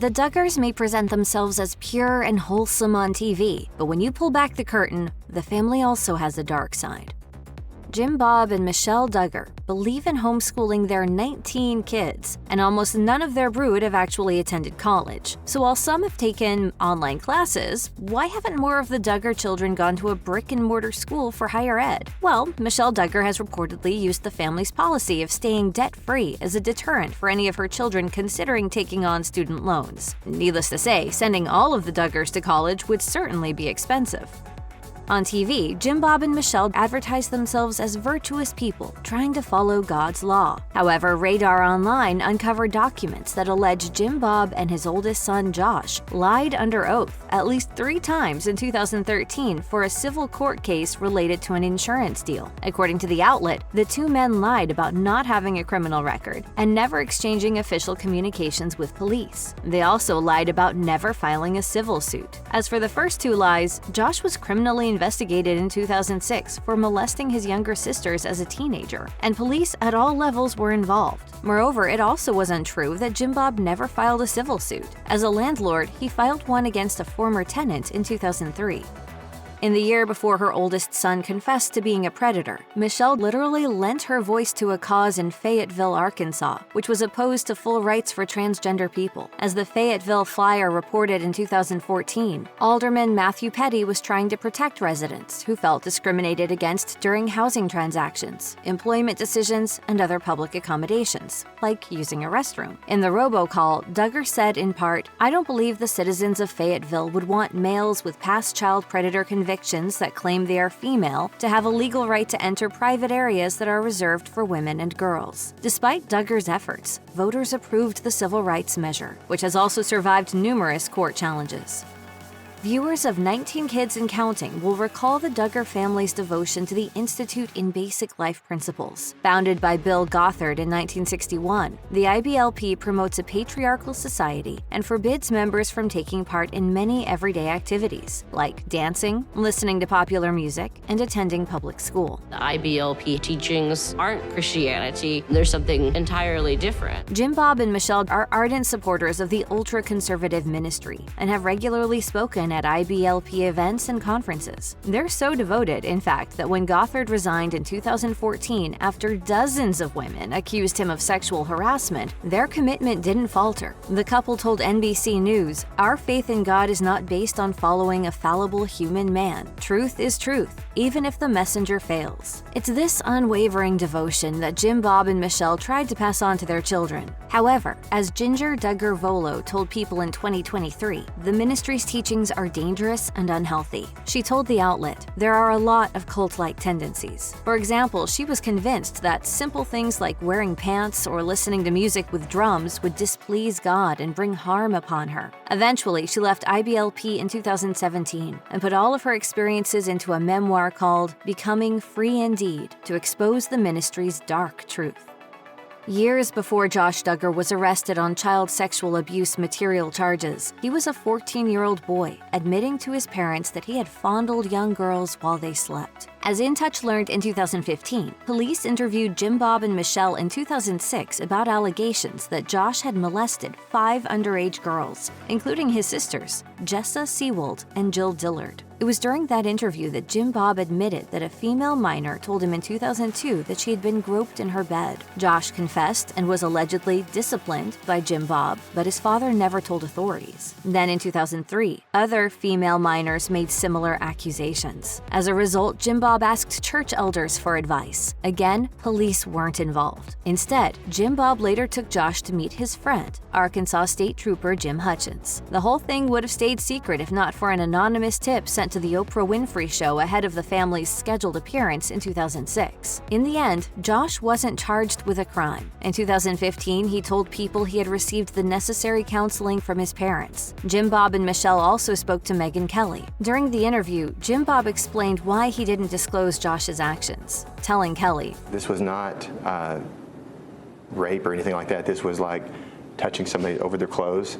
The Duggars may present themselves as pure and wholesome on TV, but when you pull back the curtain, the family also has a dark side. Jim Bob and Michelle Duggar believe in homeschooling their 19 kids, and almost none of their brood have actually attended college. So while some have taken online classes, why haven't more of the Duggar children gone to a brick-and-mortar school for higher ed? Well, Michelle Duggar has reportedly used the family's policy of staying debt-free as a deterrent for any of her children considering taking on student loans. Needless to say, sending all of the Duggars to college would certainly be expensive. On TV, Jim Bob and Michelle advertise themselves as virtuous people trying to follow God's law. However, Radar Online uncovered documents that allege Jim Bob and his oldest son Josh lied under oath at least 3 times in 2013 for a civil court case related to an insurance deal. According to the outlet, the 2 men lied about not having a criminal record and never exchanging official communications with police. They also lied about never filing a civil suit. As for the first 2 lies, Josh was criminally investigated in 2006 for molesting his younger sisters as a teenager, and police at all levels were involved. Moreover, it also was untrue that Jim Bob never filed a civil suit. As a landlord, he filed one against a former tenant in 2003. In the year before her oldest son confessed to being a predator, Michelle literally lent her voice to a cause in Fayetteville, Arkansas, which was opposed to full rights for transgender people. As the Fayetteville Flyer reported in 2014, Alderman Matthew Petty was trying to protect residents who felt discriminated against during housing transactions, employment decisions, and other public accommodations, like using a restroom. In the robocall, Duggar said in part, "I don't believe the citizens of Fayetteville would want males with past child predator convictions that claim they are female to have a legal right to enter private areas that are reserved for women and girls." Despite Duggar's efforts, voters approved the civil rights measure, which has also survived numerous court challenges. Viewers of 19 Kids and Counting will recall the Duggar family's devotion to the Institute in Basic Life Principles. Founded by Bill Gothard in 1961, the IBLP promotes a patriarchal society and forbids members from taking part in many everyday activities, like dancing, listening to popular music, and attending public school. The IBLP teachings aren't Christianity. There's something entirely different. Jim Bob and Michelle are ardent supporters of the ultra-conservative ministry and have regularly spoken at IBLP events and conferences. They're so devoted, in fact, that when Gothard resigned in 2014 after dozens of women accused him of sexual harassment, their commitment didn't falter. The couple told NBC News, "Our faith in God is not based on following a fallible human man. Truth is truth, even if the messenger fails." It's this unwavering devotion that Jim Bob and Michelle tried to pass on to their children. However, as Ginger Duggar Volo told People in 2023, the ministry's teachings are dangerous and unhealthy. She told the outlet, "There are a lot of cult-like tendencies." For example, she was convinced that simple things like wearing pants or listening to music with drums would displease God and bring harm upon her. Eventually, she left IBLP in 2017 and put all of her experiences into a memoir called Becoming Free Indeed to expose the ministry's dark truth. Years before Josh Duggar was arrested on child sexual abuse material charges, he was a 14-year-old boy, admitting to his parents that he had fondled young girls while they slept. As In Touch learned in 2015, police interviewed Jim Bob and Michelle in 2006 about allegations that Josh had molested 5 underage girls, including his sisters, Jessa Seawold and Jill Dillard. It was during that interview that Jim Bob admitted that a female minor told him in 2002 that she had been groped in her bed. Josh confessed and was allegedly disciplined by Jim Bob, but his father never told authorities. Then in 2003, other female minors made similar accusations. As a result, Jim Bob asked church elders for advice. Again, police weren't involved. Instead, Jim Bob later took Josh to meet his friend, Arkansas State Trooper Jim Hutchins. The whole thing would have stayed secret if not for an anonymous tip sent to the Oprah Winfrey Show ahead of the family's scheduled appearance in 2006. In the end, Josh wasn't charged with a crime. In 2015, he told People he had received the necessary counseling from his parents. Jim Bob and Michelle also spoke to Megyn Kelly. During the interview, Jim Bob explained why he didn't disclose Josh's actions, telling Kelly, "This was not rape or anything like that. This was like touching somebody over their clothes."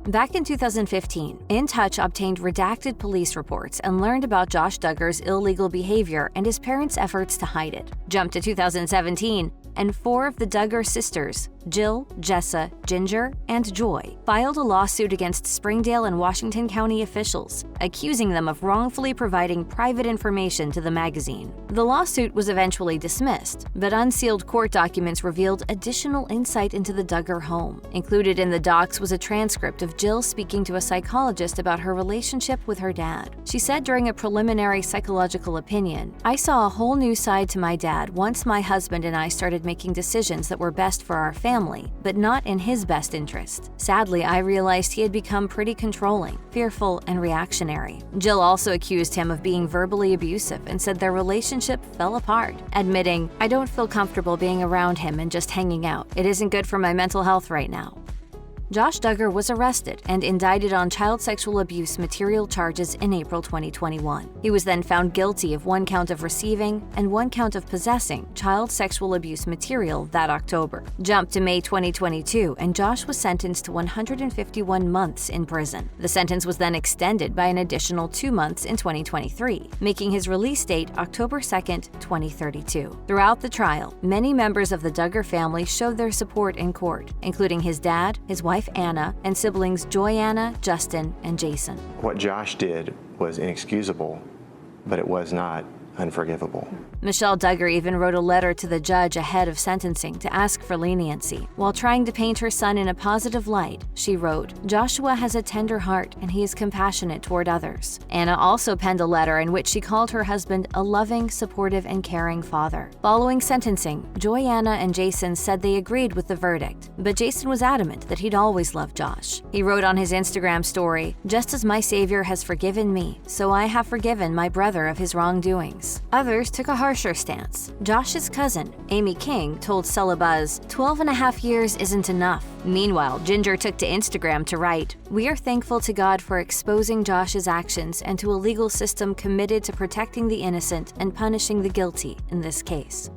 Back in 2015, In Touch obtained redacted police reports and learned about Josh Duggar's illegal behavior and his parents' efforts to hide it. Jump to 2017, and 4 of the Duggar sisters, Jill, Jessa, Ginger, and Joy filed a lawsuit against Springdale and Washington County officials, accusing them of wrongfully providing private information to the magazine. The lawsuit was eventually dismissed, but unsealed court documents revealed additional insight into the Duggar home. Included in the docs was a transcript of Jill speaking to a psychologist about her relationship with her dad. She said during a preliminary psychological opinion, "I saw a whole new side to my dad once my husband and I started making decisions that were best for our family, but not in his best interest. Sadly, I realized he had become pretty controlling, fearful, and reactionary." Jill also accused him of being verbally abusive and said their relationship fell apart, admitting, "I don't feel comfortable being around him and just hanging out. It isn't good for my mental health right now." Josh Duggar was arrested and indicted on child sexual abuse material charges in April 2021. He was then found guilty of 1 count of receiving and 1 count of possessing child sexual abuse material that October. Jump to May 2022, and Josh was sentenced to 151 months in prison. The sentence was then extended by an additional 2 months in 2023, making his release date October 2nd, 2032. Throughout the trial, many members of the Duggar family showed their support in court, including his dad, his wife Anna, and siblings Joanna, Justin, and Jason. What Josh did was inexcusable, but it was not unforgivable. Michelle Duggar even wrote a letter to the judge ahead of sentencing to ask for leniency. While trying to paint her son in a positive light, she wrote, "Joshua has a tender heart and he is compassionate toward others." Anna also penned a letter in which she called her husband a loving, supportive, and caring father. Following sentencing, Joanna and Jason said they agreed with the verdict, but Jason was adamant that he'd always loved Josh. He wrote on his Instagram story, "Just as my Savior has forgiven me, so I have forgiven my brother of his wrongdoings." Others took a harsher stance. Josh's cousin, Amy King, told Celebuzz, 12 and a half years isn't enough." Meanwhile, Ginger took to Instagram to write, "We are thankful to God for exposing Josh's actions and to a legal system committed to protecting the innocent and punishing the guilty in this case."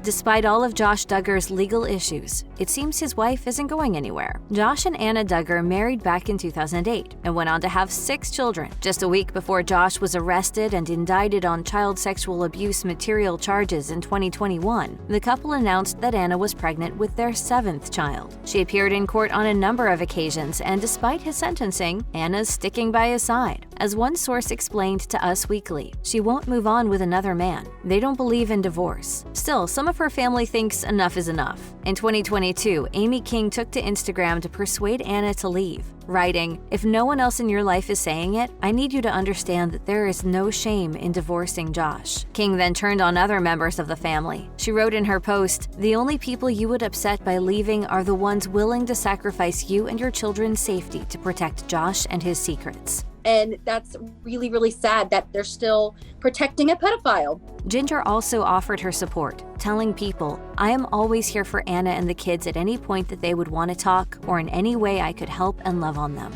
Despite all of Josh Duggar's legal issues, it seems his wife isn't going anywhere. Josh and Anna Duggar married back in 2008 and went on to have 6 children. Just a week before Josh was arrested and indicted on child sexual abuse material charges in 2021, the couple announced that Anna was pregnant with their 7th child. She appeared in court on a number of occasions, and despite his sentencing, Anna's sticking by his side. As one source explained to Us Weekly, she won't move on with another man. They don't believe in divorce. Still, some of her family thinks enough is enough. In 2022, Amy King took to Instagram to persuade Anna to leave, writing, "If no one else in your life is saying it, I need you to understand that there is no shame in divorcing Josh." King then turned on other members of the family. She wrote in her post, "The only people you would upset by leaving are the ones willing to sacrifice you and your children's safety to protect Josh and his secrets." And that's really, really sad that they're still protecting a pedophile. Ginger also offered her support, telling people, "I am always here for Anna and the kids at any point that they would want to talk or in any way I could help and love on them."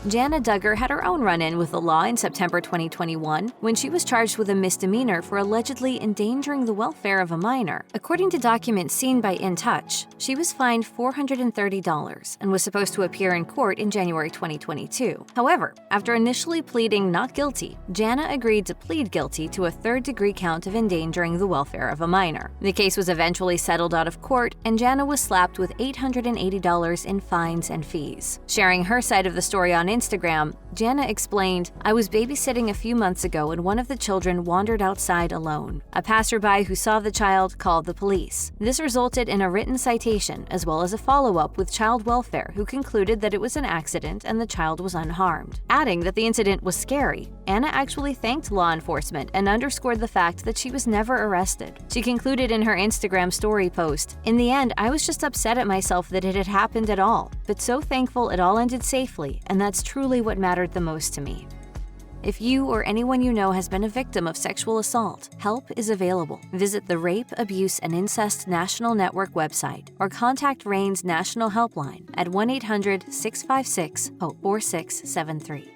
Jana Duggar had her own run-in with the law in September 2021 when she was charged with a misdemeanor for allegedly endangering the welfare of a minor. According to documents seen by In Touch, she was fined $430 and was supposed to appear in court in January 2022. However, after initially pleading not guilty, Jana agreed to plead guilty to a 3rd-degree count of endangering the welfare of a minor. The case was eventually settled out of court, and Jana was slapped with $880 in fines and fees. Sharing her side of the story on Instagram, Jana explained, "I was babysitting a few months ago and one of the children wandered outside alone. A passerby who saw the child called the police. This resulted in a written citation as well as a follow-up with child welfare, who concluded that it was an accident and the child was unharmed." Adding that the incident was scary, Anna actually thanked law enforcement and underscored the fact that she was never arrested. She concluded in her Instagram story post, "In the end, I was just upset at myself that it had happened at all, but so thankful it all ended safely, and that's truly what mattered the most to me." If you or anyone you know has been a victim of sexual assault, help is available. Visit the Rape, Abuse, and Incest National Network website or contact RAIN's National Helpline at 1-800-656-4673.